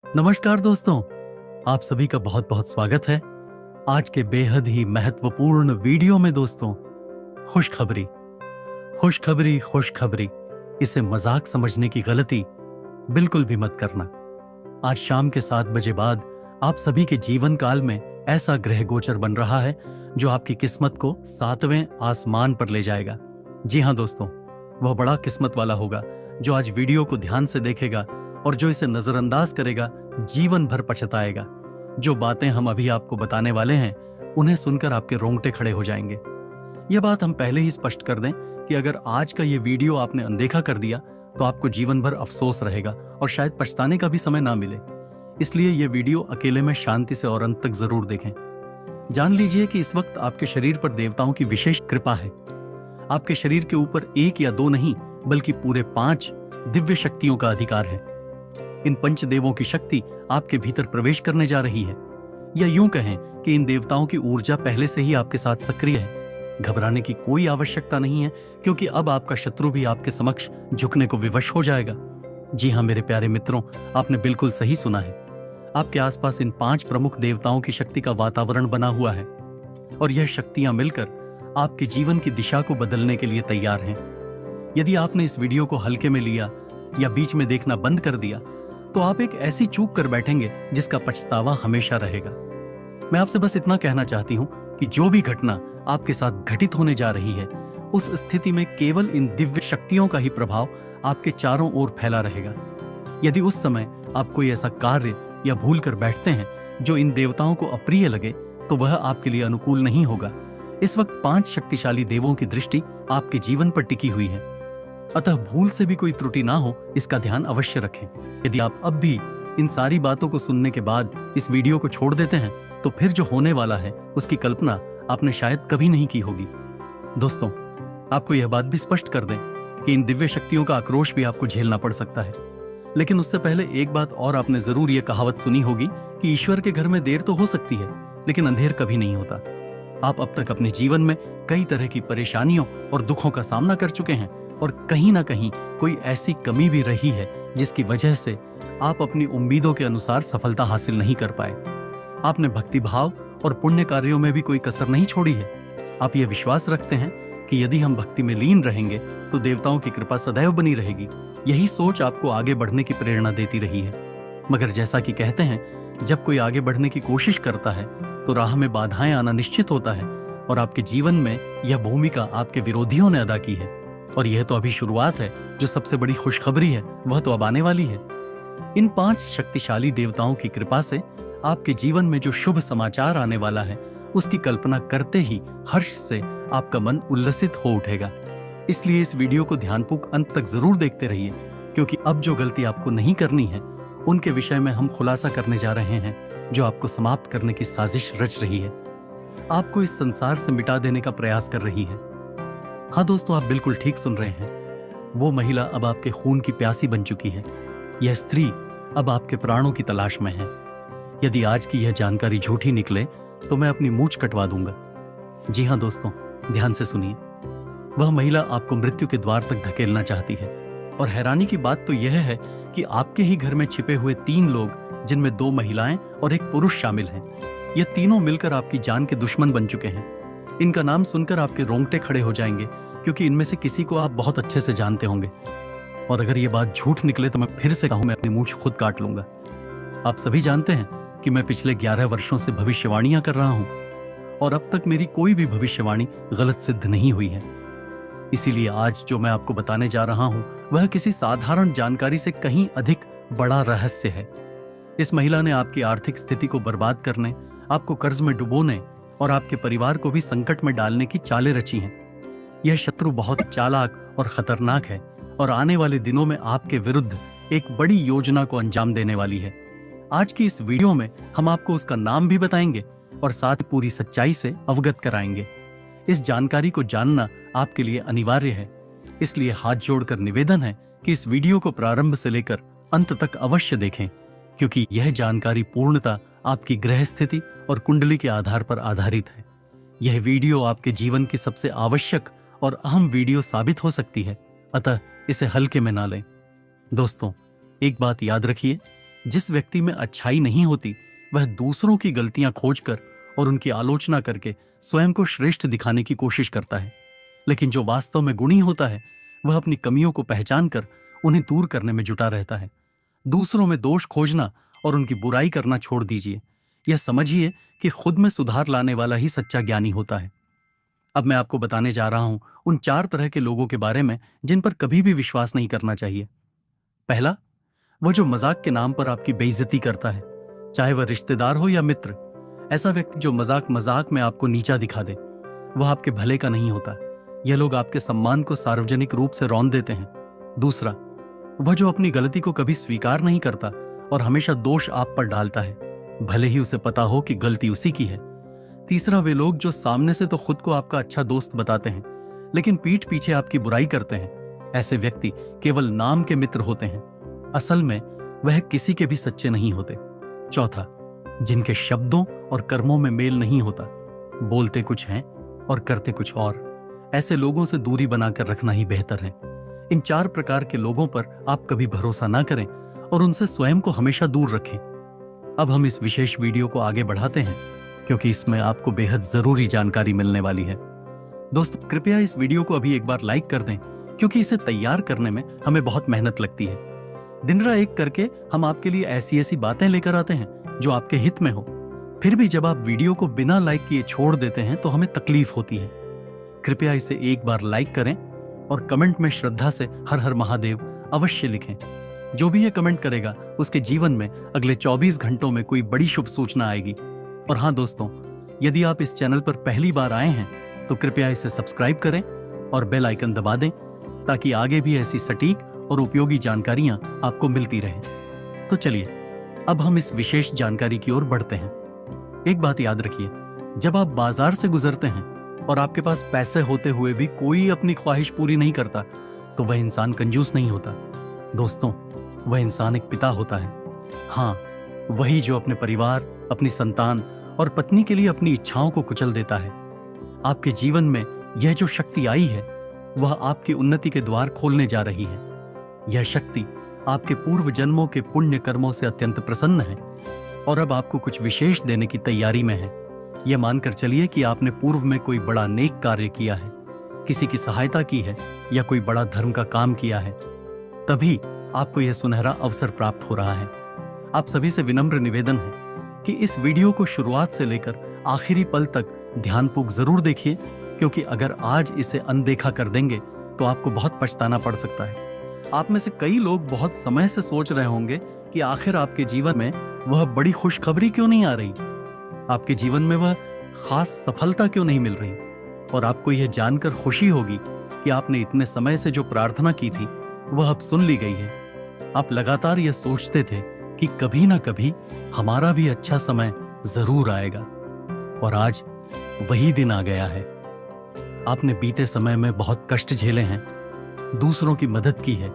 नमस्कार दोस्तों, आप सभी का बहुत बहुत स्वागत है आज के बेहद ही महत्वपूर्ण वीडियो में। दोस्तों, खुशखबरी खुशखबरी खुशखबरी, इसे मजाक समझने की गलती बिल्कुल भी मत करना। आज शाम के 7 बजे बाद आप सभी के जीवन काल में ऐसा ग्रह गोचर बन रहा है जो आपकी किस्मत को 7वें आसमान पर ले जाएगा। जी हाँ दोस्तों, वह बड़ा किस्मत वाला होगा जो आज वीडियो को ध्यान से देखेगा और जो इसे नजरअंदाज करेगा जीवन भर पछताएगा। जो बातें हम अभी आपको बताने वाले हैं उन्हें सुनकर आपके रोंगटे खड़े हो जाएंगे। यह बात हम पहले ही स्पष्ट कर दें कि अगर आज का ये वीडियो आपने अनदेखा कर दिया तो आपको जीवन भर अफसोस रहेगा और शायद पछताने का भी समय ना मिले। इसलिए यह वीडियो अकेले में शांति से और अंत तक जरूर देखें। जान लीजिए कि इस वक्त आपके शरीर पर देवताओं की विशेष कृपा है। आपके शरीर के ऊपर 1 या 2 नहीं बल्कि पूरे 5 दिव्य शक्तियों का अधिकार है। इन पंचदेवों की शक्ति आपके भीतर प्रवेश करने जा रही है, या यूं कहें कि इन देवताओं की ऊर्जा पहले से ही आपके साथ सक्रिय है। घबराने की कोई आवश्यकता नहीं है, क्योंकि अब आपका शत्रु भी आपके समक्ष झुकने को विवश हो जाएगा। जी हां मेरे प्यारे मित्रों, आपने बिल्कुल सही सुना है। आपके आसपास इन 5 प्रमुख देवताओं की शक्ति का वातावरण बना हुआ है और यह शक्तियां मिलकर आपके जीवन की दिशा को बदलने के लिए तैयार हैं। यदि आपने इस वीडियो को हल्के में लिया या बीच में देखना बंद कर दिया तो आप एक ऐसी चूक कर बैठेंगे जिसका पछतावा हमेशा रहेगा। मैं आपसे बस इतना कहना चाहती हूं कि जो भी घटना आपके साथ घटित होने जा रही है, उस स्थिति में केवल इन दिव्य शक्तियों का ही प्रभाव आपके चारों ओर फैला रहेगा। यदि उस समय आप कोई ऐसा कार्य या भूल कर बैठते हैं जो इन देवताओं को अप्रिय लगे तो वह आपके लिए अनुकूल नहीं होगा। इस वक्त 5 शक्तिशाली देवों की दृष्टि आपके जीवन पर टिकी हुई है, अतः भूल से भी कोई त्रुटि ना हो इसका ध्यान अवश्य रखें। यदि आप अब भी इन सारी बातों को सुनने के बाद इस वीडियो को छोड़ देते हैं तो फिर जो होने वाला है उसकी कल्पना आपने शायद कभी नहीं की होगी। दोस्तों, आपको यह बात भी स्पष्ट कर दें कि इन दिव्य शक्तियों का आक्रोश भी आपको झेलना पड़ सकता है। लेकिन उससे पहले एक बात और, आपने जरूर यह कहावत सुनी होगी कि ईश्वर के घर में देर तो हो सकती है लेकिन अंधेर कभी नहीं होता। आप अब तक अपने जीवन में कई तरह की परेशानियों और दुखों का सामना कर चुके हैं और कहीं ना कहीं कोई ऐसी कमी भी रही है जिसकी वजह से आप अपनी उम्मीदों के अनुसार सफलता हासिल नहीं कर पाए। आपने भक्ति भाव और पुण्य कार्यों में भी कोई कसर नहीं छोड़ी है। आप यह विश्वास रखते हैं कि यदि हम भक्ति में लीन रहेंगे तो देवताओं की कृपा सदैव बनी रहेगी। यही सोच आपको आगे बढ़ने की प्रेरणा देती रही है। मगर जैसा कि कहते हैं, जब कोई आगे बढ़ने की कोशिश करता है तो राह में बाधाएं आना निश्चित होता है, और आपके जीवन में यह भूमिका आपके विरोधियों ने अदा की है। और यह तो अभी शुरुआत है, जो सबसे बड़ी खुशखबरी है वह तो अब आने वाली है। इन 5 शक्तिशाली देवताओं की कृपा से आपके जीवन में जो शुभ समाचार आने वाला है उसकी कल्पना करते ही हर्ष से आपका मन उल्लसित हो उठेगा। इसलिए इस वीडियो को ध्यानपूर्वक अंत तक जरूर देखते रहिए, क्योंकि अब जो गलती आपको नहीं करनी है उनके विषय में हम खुलासा करने जा रहे हैं जो आपको समाप्त करने की साजिश रच रही है, आपको इस संसार से मिटा देने का प्रयास कर रही है। हाँ दोस्तों, आप बिल्कुल ठीक सुन रहे हैं। वो महिला अब आपके खून की प्यासी बन चुकी है। यह स्त्री अब आपके प्राणों की तलाश में है। यदि आज की यह जानकारी झूठी निकले तो मैं अपनी मूंछ कटवा दूंगा। जी हाँ दोस्तों, ध्यान से सुनिए। वह महिला आपको मृत्यु के द्वार तक धकेलना चाहती है, और हैरानी की बात तो यह है कि आपके ही घर में छिपे हुए 3 लोग, जिनमें 2 महिलाएं और 1 पुरुष शामिल हैं, ये तीनों मिलकर आपकी जान के दुश्मन बन चुके हैं। इनका नाम सुनकर आपके रोंगटे खड़े हो जाएंगे, क्योंकि इनमें से किसी को आप बहुत अच्छे से जानते होंगे। और अगर ये बात झूठ निकले तो मैं फिर से कहूं, मैं अपनी मूंछ खुद काट लूंगा। आप सभी जानते हैं कि मैं पिछले 11 वर्षों से भविष्यवाणियां कर रहा हूं, और अब तक मेरी कोई भी भविष्यवाणी गलत सिद्ध नहीं हुई है। इसीलिए आज जो मैं आपको बताने जा रहा हूं वह किसी साधारण जानकारी से कहीं अधिक बड़ा रहस्य है। इस महिला ने आपकी आर्थिक स्थिति को बर्बाद करने, आपको कर्ज में डुबोने और आपके परिवार को भी संकट में डालने की चालें रची हैं। यह शत्रु बहुत चालाक और खतरनाक है और आने वाले दिनों में आपके विरुद्ध एक बड़ी योजना को अंजाम देने वाली है। आज की इस वीडियो में हम आपको उसका नाम भी बताएंगे और साथ पूरी सच्चाई से अवगत कराएंगे। इस जानकारी को जानना आपके लिए अनिवार्य है, इसलिए हाथ जोड़कर निवेदन है कि इस वीडियो को प्रारंभ से लेकर अंत तक अवश्य देखें, क्योंकि यह जानकारी पूर्णतः आपकी ग्रह स्थिति और कुंडली के आधार पर आधारित है। यह वीडियो आपके जीवन की सबसे आवश्यक और अहम वीडियो साबित हो सकती है, अतः इसे हल्के में ना लें। दोस्तों, एक बात याद रखिए, जिस व्यक्ति में अच्छाई नहीं होती वह दूसरों की गलतियां खोजकर और उनकी आलोचना करके स्वयं को श्रेष्ठ दिखाने की कोशिश करता है। लेकिन जो वास्तव में गुणी होता है वह अपनी कमियों को पहचान कर उन्हें दूर करने में जुटा रहता है। दूसरों में दोष खोजना और उनकी बुराई करना छोड़ दीजिए। यह समझिए कि खुद में सुधार लाने वाला ही सच्चा ज्ञानी होता है। अब मैं आपको बताने जा रहा हूं उन 4 तरह के लोगों के बारे में जिन पर कभी भी विश्वास नहीं करना चाहिए। पहला, वह जो मजाक के नाम पर आपकी बेइज्जती करता है, चाहे वह रिश्तेदार हो या मित्र। ऐसा व्यक्ति जो मजाक मजाक में आपको नीचा दिखा दे वह आपके भले का नहीं होता। यह लोग आपके सम्मान को सार्वजनिक रूप से रौंद देते हैं। दूसरा, वह जो अपनी गलती को कभी स्वीकार नहीं करता और हमेशा दोष आप पर डालता है, भले ही उसे पता हो कि गलती उसी की है। तीसरा, वे लोग जो सामने से तो खुद को आपका अच्छा दोस्त बताते हैं लेकिन पीठ पीछे आपकी बुराई करते हैं। ऐसे व्यक्ति केवल नाम के मित्र होते हैं, असल में वह किसी के भी सच्चे नहीं होते। चौथा, जिनके शब्दों और कर्मों में मेल नहीं होता, बोलते कुछ हैं और करते कुछ और। ऐसे लोगों से दूरी बनाकर रखना ही बेहतर है। इन 4 प्रकार के लोगों पर आप कभी भरोसा ना करें और उनसे स्वयं को हमेशा दूर रखें। अब हम इस विशेष वीडियो को आगे बढ़ाते हैं क्योंकि इसमें आपको बेहद जरूरी जानकारी मिलने वाली है। दोस्तों, कृपया इस वीडियो को अभी एक बार लाइक कर दें क्योंकि इसे तैयार करने में हमें बहुत मेहनत लगती है। दिन रात एक करके हम आपके लिए ऐसी ऐसी बातें लेकर आते हैं जो आपके हित में हो। फिर भी जब आप वीडियो को बिना लाइक किए छोड़ देते हैं तो हमें तकलीफ होती है। कृपया इसे एक बार लाइक करें और कमेंट में श्रद्धा से हर हर महादेव अवश्य लिखें। जो भी ये कमेंट करेगा उसके जीवन में अगले 24 घंटों में कोई बड़ी शुभ सूचना आएगी। और हाँ दोस्तों, यदि आप इस चैनल पर पहली बार आए हैं तो कृपया इसे सब्सक्राइब करें और बेल आइकन दबा दें ताकि आगे भी ऐसी सटीक और उपयोगी जानकारियां आपको मिलती रहें। तो चलिए अब हम इस विशेष जानकारी की ओर बढ़ते हैं। एक बात याद रखिए, जब आप बाजार से गुजरते हैं और आपके पास पैसे होते हुए भी कोई अपनी ख्वाहिश पूरी नहीं करता तो वह इंसान कंजूस नहीं होता। दोस्तों, वह इंसान एक पिता होता है। हाँ, वही जो अपने परिवार, अपनी संतान और पत्नी के लिए अपनी इच्छाओं को कुचल देता है। आपके जीवन में यह जो शक्ति आई है वह आपकी उन्नति के द्वार खोलने जा रही है। यह शक्ति आपके पूर्व जन्मों के पुण्य कर्मों से अत्यंत प्रसन्न है और अब आपको कुछ विशेष देने की तैयारी में है। यह मानकर चलिए कि आपने पूर्व में कोई बड़ा नेक कार्य किया है, किसी की सहायता की है या कोई बड़ा धर्म का काम किया है, तभी आपको यह सुनहरा अवसर प्राप्त हो रहा है। आप सभी से विनम्र निवेदन है कि इस वीडियो को शुरुआत से लेकर आखिरी पल तक ध्यानपूर्वक जरूर देखिए, क्योंकि अगर आज इसे अनदेखा कर देंगे तो आपको बहुत पछताना पड़ सकता है। आप में से कई लोग बहुत समय से सोच रहे होंगे कि आखिर आपके जीवन में वह बड़ी खुशखबरी क्यों नहीं आ रही, आपके जीवन में वह खास सफलता क्यों नहीं मिल रही। और आपको यह जानकर खुशी होगी कि आपने इतने समय से जो प्रार्थना की थी वह अब सुन ली गई है। आप लगातार यह सोचते थे कि कभी ना कभी हमारा भी अच्छा समय जरूर आएगा, और आज वही दिन आ गया है। आपने बीते समय में बहुत कष्ट झेले हैं, दूसरों की मदद की है,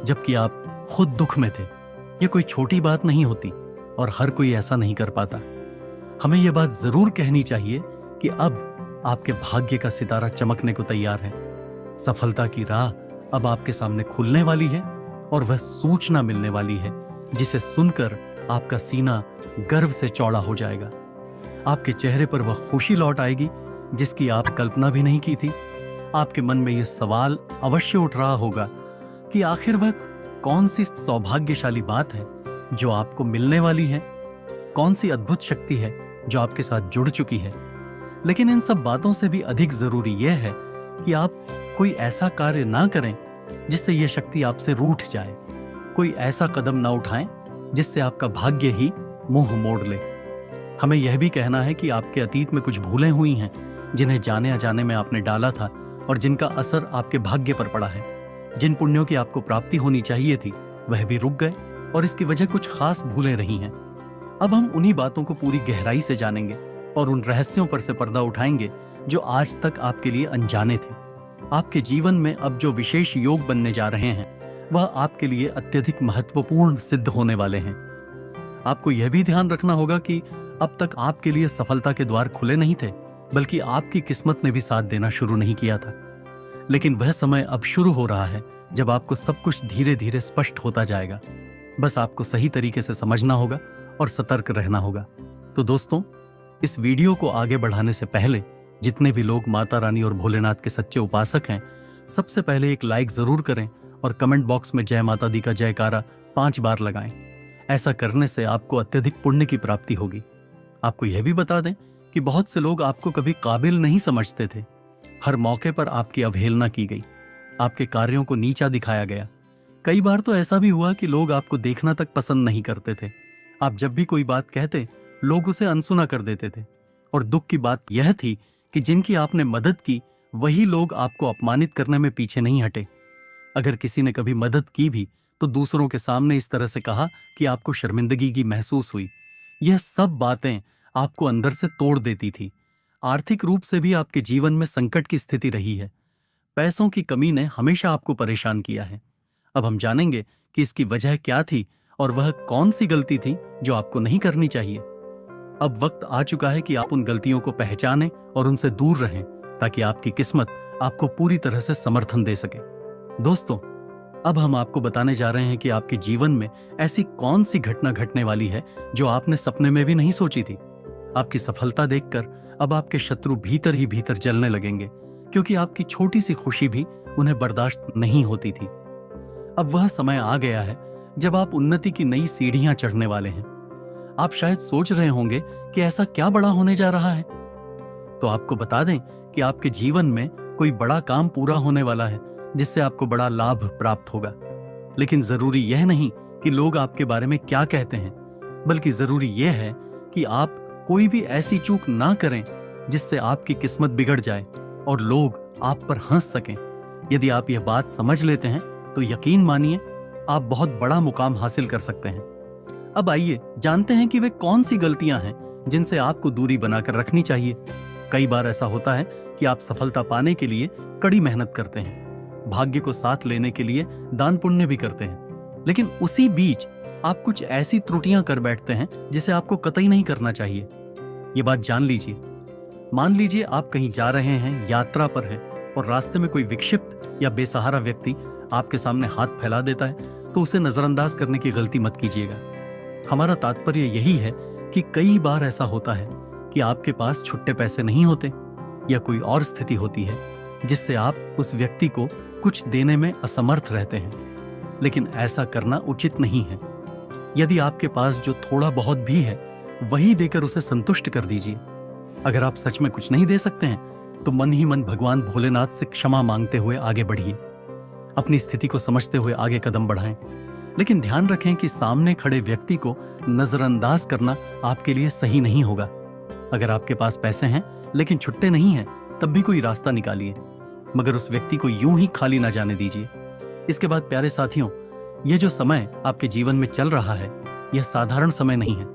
जबकि आप खुद दुख में थे। यह कोई छोटी बात नहीं होती और हर कोई ऐसा नहीं कर पाता। हमें यह बात जरूर कहनी चाहिए कि अब आपके भाग्य का सितारा चमकने को तैयार है। सफलता की राह अब आपके सामने खुलने वाली है और वह सूचना मिलने वाली है जिसे सुनकर आपका सीना गर्व से चौड़ा हो जाएगा। आपके चेहरे पर वह खुशी लौट आएगी जिसकी आप कल्पना भी नहीं की थी। आपके मन में यह सवाल अवश्य उठ रहा होगा कि आखिर वह कौन सी सौभाग्यशाली बात है जो आपको मिलने वाली है, कौन सी अद्भुत शक्ति है जो आपके साथ जुड़ चुकी है। लेकिन इन सब बातों से भी अधिक जरूरी यह है कि आप कोई ऐसा कार्य ना करें जिससे यह शक्ति आपसे रूठ जाए। कोई ऐसा कदम ना उठाएं जिससे आपका भाग्य ही मुंह मोड़ ले। हमें यह भी कहना है कि आपके अतीत में कुछ भूलें हुई हैं जिन्हें जाने अनजाने में आपने डाला था और जिनका असर आपके भाग्य पर पड़ा है। जिन पुण्यों की आपको प्राप्ति होनी चाहिए थी वह भी रुक गए और इसकी वजह कुछ खास भूलें रही हैं। अब हम उन्हीं बातों को पूरी गहराई से जानेंगे और उन रहस्यों पर से पर्दा उठाएंगे जो आज तक आपके लिए अनजाने थे। आपके जीवन में अब जो विशेष योग बनने जा रहे हैं वह आपके लिए अत्यधिक महत्वपूर्ण सिद्ध होने वाले हैं। आपको यह भी ध्यान रखना होगा कि अब तक आपके लिए सफलता के द्वार खुले नहीं थे, बल्कि आपकी किस्मत ने भी साथ देना शुरू नहीं किया था। लेकिन वह समय अब शुरू हो रहा है जब आपको सब कुछ धीरे धीरे स्पष्ट होता जाएगा। बस आपको सही तरीके से समझना होगा और सतर्क रहना होगा। तो दोस्तों, इस वीडियो को आगे बढ़ाने से पहले जितने भी लोग माता रानी और भोलेनाथ के सच्चे उपासक हैं, सबसे पहले एक लाइक जरूर करें और कमेंट बॉक्स में जय माता दी का जयकारा 5 बार लगाएं। ऐसा करने से आपको अत्यधिक पुण्य की प्राप्ति होगी। आपको यह भी बता दें कि बहुत से लोग आपको कभी काबिल नहीं समझते थे। हर मौके पर आपकी अवहेलना की गई, आपके कार्यों को नीचा दिखाया गया। कई बार तो ऐसा भी हुआ कि लोग आपको देखना तक पसंद नहीं करते थे। आप जब भी कोई बात कहते, लोग उसे अनसुना कर देते थे। और दुख की बात यह थी कि जिनकी आपने मदद की, वही लोग आपको अपमानित करने में पीछे नहीं हटे। अगर किसी ने कभी मदद की भी तो दूसरों के सामने इस तरह से कहा कि आपको शर्मिंदगी की महसूस हुई। यह सब बातें आपको अंदर से तोड़ देती थी। आर्थिक रूप से भी आपके जीवन में संकट की स्थिति रही है। पैसों की कमी ने हमेशा आपको परेशान किया है। अब हम जानेंगे कि इसकी वजह क्या थी और वह कौन सी गलती थी जो आपको नहीं करनी चाहिए। अब वक्त आ चुका है कि आप उन गलतियों को पहचानें और उनसे दूर रहें, ताकि आपकी किस्मत आपको पूरी तरह से समर्थन दे सके। दोस्तों, अब हम आपको बताने जा रहे हैं कि आपके जीवन में ऐसी कौन सी घटना घटने वाली है जो आपने सपने में भी नहीं सोची थी। आपकी सफलता देखकर अब आपके शत्रु भीतर ही भीतर जलने लगेंगे, क्योंकि आपकी छोटी सी खुशी भी उन्हें बर्दाश्त नहीं होती थी। अब वह समय आ गया है जब आप उन्नति की नई सीढ़ियां चढ़ने वाले हैं। आप शायद सोच रहे होंगे कि ऐसा क्या बड़ा होने जा रहा है। तो आपको बता दें कि आपके जीवन में कोई बड़ा काम पूरा होने वाला है, जिससे आपको बड़ा लाभ प्राप्त होगा। लेकिन जरूरी यह नहीं कि लोग आपके बारे में क्या कहते हैं, बल्कि जरूरी यह है कि आप कोई भी ऐसी चूक ना करें जिससे आपकी किस्मत बिगड़ जाए और लोग आप पर हंस सकें। यदि आप यह बात समझ लेते हैं तो यकीन मानिए आप बहुत बड़ा मुकाम हासिल कर सकते हैं। अब आइए जानते हैं कि वे कौन सी गलतियां हैं जिनसे आपको दूरी बनाकर रखनी चाहिए। कई बार ऐसा होता है कि आप सफलता पाने के लिए कड़ी मेहनत करते हैं, भाग्य को साथ लेने के लिए दान पुण्य भी करते हैं, लेकिन उसी बीच आप कुछ ऐसी त्रुटियां कर बैठते हैं जिसे आपको कतई नहीं करना चाहिए। ये बात जान लीजिए। मान लीजिए आप कहीं जा रहे हैं, यात्रा पर हैं, और रास्ते में कोई विक्षिप्त या बेसहारा व्यक्ति आपके सामने हाथ फैला देता है, तो उसे नजरअंदाज करने की गलती मत कीजिएगा। हमारा तात्पर्य यही है कि कई बार ऐसा होता है कि आपके पास छुट्टे पैसे नहीं होते या कोई और स्थिति होती है जिससे आप उस व्यक्ति को कुछ देने में असमर्थ रहते हैं, लेकिन ऐसा करना उचित नहीं है। यदि आपके पास जो थोड़ा बहुत भी है, वही देकर उसे संतुष्ट कर दीजिए। अगर आप सच में कुछ नहीं दे सकते हैं तो मन ही मन भगवान भोलेनाथ से क्षमा मांगते हुए आगे बढ़िए। अपनी स्थिति को समझते हुए आगे कदम बढ़ाएं, लेकिन ध्यान रखें कि सामने खड़े व्यक्ति को नजरअंदाज करना आपके लिए सही नहीं होगा। अगर आपके पास पैसे हैं लेकिन छुट्टे नहीं हैं, तब भी कोई रास्ता निकालिए, मगर उस व्यक्ति को यूं ही खाली ना जाने दीजिए। इसके बाद प्यारे साथियों, यह जो समय आपके जीवन में चल रहा है, यह साधारण समय नहीं है।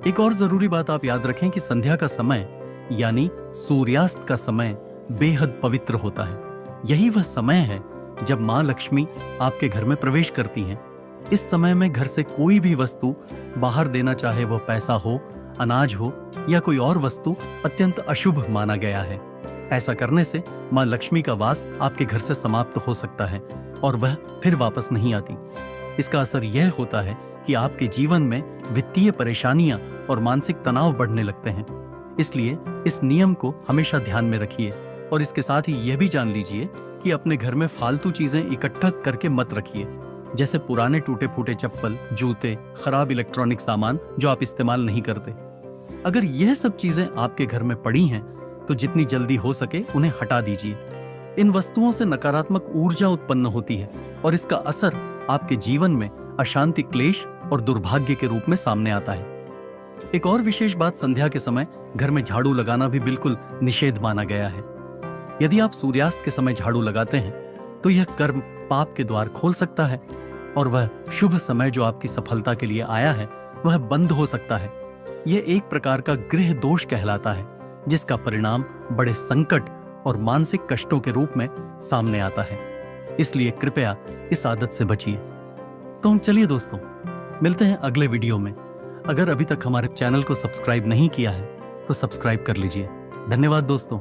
एक और जरूरी बात आप याद रखें कि संध्या का समय यानी सूर्यास्त का समय बेहद पवित्र होता है। यही वह समय है जब मां लक्ष्मी आपके घर में प्रवेश करती हैं। इस समय में घर से कोई भी वस्तु बाहर देना, चाहे वह पैसा हो, अनाज हो या कोई और वस्तु, अत्यंत अशुभ माना गया है। ऐसा करने से मां लक्ष्मी का वास आपके घर से समाप्त हो सकता है और वह फिर वापस नहीं आती। इसका असर यह होता है कि आपके जीवन में वित्तीय परेशानियां और मानसिक तनाव बढ़ने लगते हैं। इसलिए इस नियम को हमेशा ध्यान में रखिए और इसके साथ ही यह भी जान लीजिए कि अपने घर में फालतू चीजें इकट्ठा करके मत रखिए, जैसे पुराने टूटे फूटे चप्पल, जूते, खराब इलेक्ट्रॉनिक सामान जो आप इस्तेमाल नहीं करते। अगर यह सब चीजें आपके घर में पड़ी हैं तो जितनी जल्दी हो सके उन्हें हटा दीजिए। इन वस्तुओं से नकारात्मक ऊर्जा उत्पन्न होती है और इसका असर आपके जीवन में अशांति, क्लेश और दुर्भाग्य के रूप में सामने आता है। एक और विशेष बात, संध्या के समय घर में झाड़ू लगाना भी बिल्कुल निषेध माना गया है। यदि आप सूर्यास्त के समय झाड़ू लगाते हैं तो यह कर्म पाप के द्वार खोल सकता है और वह शुभ समय जो आपकी सफलता के लिए आया है वह बंद हो सकता है। यह एक प्रकार का गृह दोष कहलाता है, जिसका परिणाम बड़े संकट और मानसिक कष्टों के रूप में सामने आता है। इसलिए कृपया इस आदत से बचिए। तो हम चलिए दोस्तों, मिलते हैं अगले वीडियो में। अगर अभी तक हमारे चैनल को सब्सक्राइब नहीं किया है तो सब्सक्राइब कर लीजिए। धन्यवाद दोस्तों।